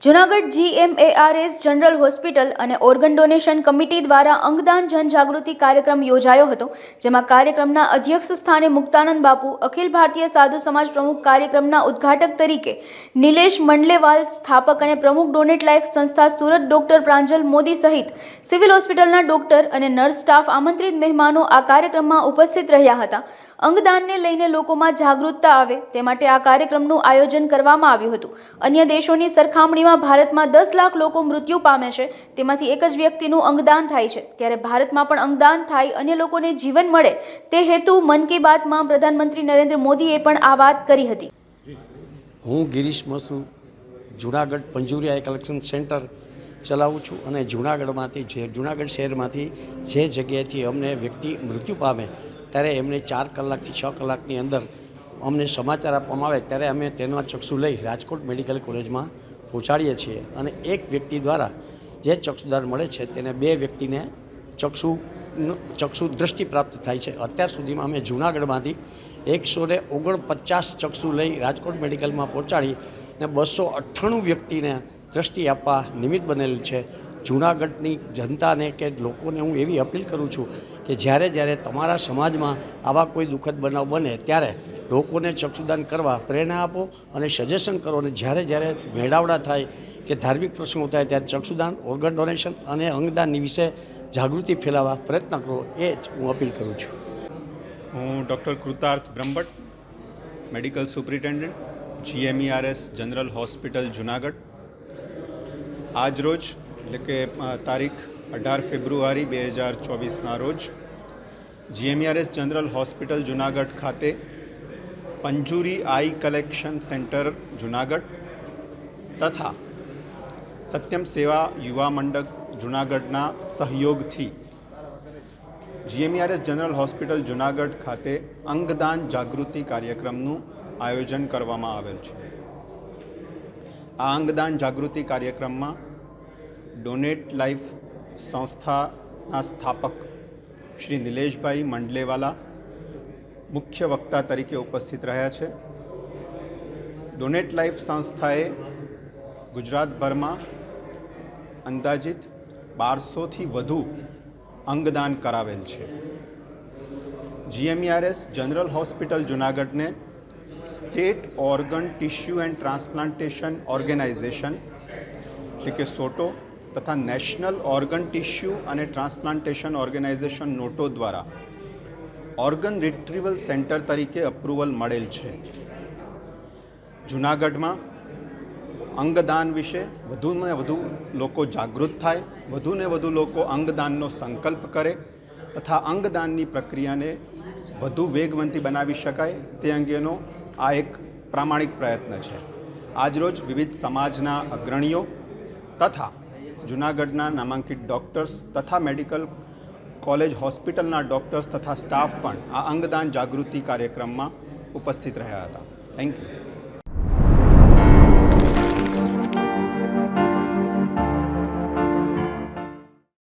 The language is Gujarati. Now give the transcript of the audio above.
જૂનાગઢ GMARS જનરલ હોસ્પિટલ અને ઓર્ગન ડોનેશન કમિટી દ્વારા અંગદાન જનજાગૃતિ કાર્યક્રમ યોજાયો હતો, જેમાં કાર્યક્રમના અધ્યક્ષ સ્થાને મુક્તાનંદ બાપુ, અખિલ ભારતીય સાધુ સમાજ પ્રમુખ, કાર્યક્રમના ઉદ્ઘાટક તરીકે નિલેશ મંડલેવાલ, સ્થાપક અને પ્રમુખ ડોનેટ લાઈફ સંસ્થા સુરત ડોક્ટર પ્રાંજલ મોદી સહિત સિવિલ હોસ્પિટલના ડોક્ટર અને નર્સ સ્ટાફ આમંત્રિત મહેમાનો આ કાર્યક્રમમાં ઉપસ્થિત રહ્યા હતા। અંગદાનને લઈને લોકોમાં જાગૃતતા આવે તે માટે આ કાર્યક્રમનું આયોજન કરવામાં આવ્યું હતું। અન્ય દેશોની સરખામણીમાં ભારતમાં 10 લાખ લોકો મૃત્યુ પામે છે, તેમાંથી એક જ વ્યક્તિનું અંગદાન થાય છે, ત્યારે ભારતમાં પણ અંગદાન થાય અને લોકોને જીવન મળે તે હેતુ મન કી બાતમાં પ્રધાનમંત્રી નરેન્દ્ર મોદીએ પણ આ વાત કરી હતી। હું ગિરીશ મસુ જૂનાગઢ પંજુરિયા આઈ કલેક્શન સેન્ટર ચલાવું છું અને જૂનાગઢ શહેરમાંથી જે જગ્યાએથી અમને વ્યક્તિ મૃત્યુ પામે ત્યારે એમને 4 કલાકથી 6 કલાકની અંદર અમને સમાચાર આપવામાં આવે ત્યારે અમે તેનો ચક્ષુ લઈ રાજકોટ મેડિકલ કોલેજમાં પહોંચાડીએ છીએ અને એક વ્યક્તિ દ્વારા જે ચક્ષુદાન મળે છે તેને 2 વ્યક્તિને ચક્ષુ દ્રષ્ટિ પ્રાપ્ત થાય છે। અત્યાર સુધીમાં અમે જૂનાગઢમાંથી 149 ચક્ષુ લઈ રાજકોટ મેડિકલમાં પહોંચાડી અને 298 વ્યક્તિને દ્રષ્ટિ આપવા નિમિત્ત બનેલ છે। જૂનાગઢની જનતાને કે લોકોને હું એવી અપીલ કરું છું કે જ્યારે તમારા સમાજમાં આવા કોઈ દુઃખદ બનાવ બને ત્યારે લોકોને ચક્ષુદાન કરવા પ્રેરણા આપો અને સજેશન કરો, અને જ્યારે મેળાવડા થાય કે ધાર્મિક પ્રસંગો થાય ત્યારે ચક્ષુદાન, ઓર્ગન ડોનેશન અને અંગદાનની વિશે જાગૃતિ ફેલાવવા પ્રયત્ન કરો, એ જ હું અપીલ કરું છું। હું doctor Kritarth Brahmbhatt, medical superintendent, GMARS general hospital Junagadh. આજ રોજ એટલે કે તારીખ 18 ફેબ્રુઆરી 2024ના રોજ GMARS જનરલ હોસ્પિટલ જૂનાગઢ ખાતે પંજુરી આઈ કલેક્શન સેન્ટર જૂનાગઢ તથા સત્યમ સેવા યુવા મંડળ જૂનાગઢના સહયોગથી GMARS જનરલ હોસ્પિટલ જૂનાગઢ ખાતે અંગદાન જાગૃતિ કાર્યક્રમનું આયોજન કરવામાં આવેલ છે। આ અંગદાન જાગૃતિ કાર્યક્રમમાં ડોનેટ લાઈફ સંસ્થાના સ્થાપક શ્રી નિલેશભાઈ મંડલેવાલા મુખ્ય વક્તા તરીકે ઉપસ્થિત રહ્યા છે। ડોનેટ લાઈફ સંસ્થાએ ગુજરાતભરમાં અંદાજિત 1200થી વધુ અંગદાન કરાવેલ છે। GMARS જનરલ હોસ્પિટલ જૂનાગઢને state organ tissue and transplantation organisation એટલે કે સોટો તથા નેશનલ ઓર્ગન ટિશ્યુ અને ટ્રાન્સપ્લાન્ટેશન ઓર્ગેનાઇઝેશન નોટો દ્વારા ઓર્ગન રિટ્રીવલ સેન્ટર તરીકે અપ્રુવલ મળેલ છે। જૂનાગઢમાં અંગદાન વિશે વધુને વધુ લોકો જાગૃત થાય, વધુને વધુ લોકો અંગદાનનો સંકલ્પ કરે તથા અંગદાનની પ્રક્રિયાને વધુ વેગવંતી બનાવી શકાય તે અંગેનો આ એક પ્રામાણિક પ્રયત્ન છે। આજરોજ વિવિધ સમાજના અગ્રણીઓ તથા જૂનાગઢના નામાંકિત ડૉક્ટર્સ તથા મેડિકલ કોલેજ હોસ્પિટલના ડૉક્ટર્સ તથા સ્ટાફ પણ આ અંગદાન જાગૃતિ કાર્યક્રમમાં ઉપસ્થિત રહ્યા હતા। Thank you.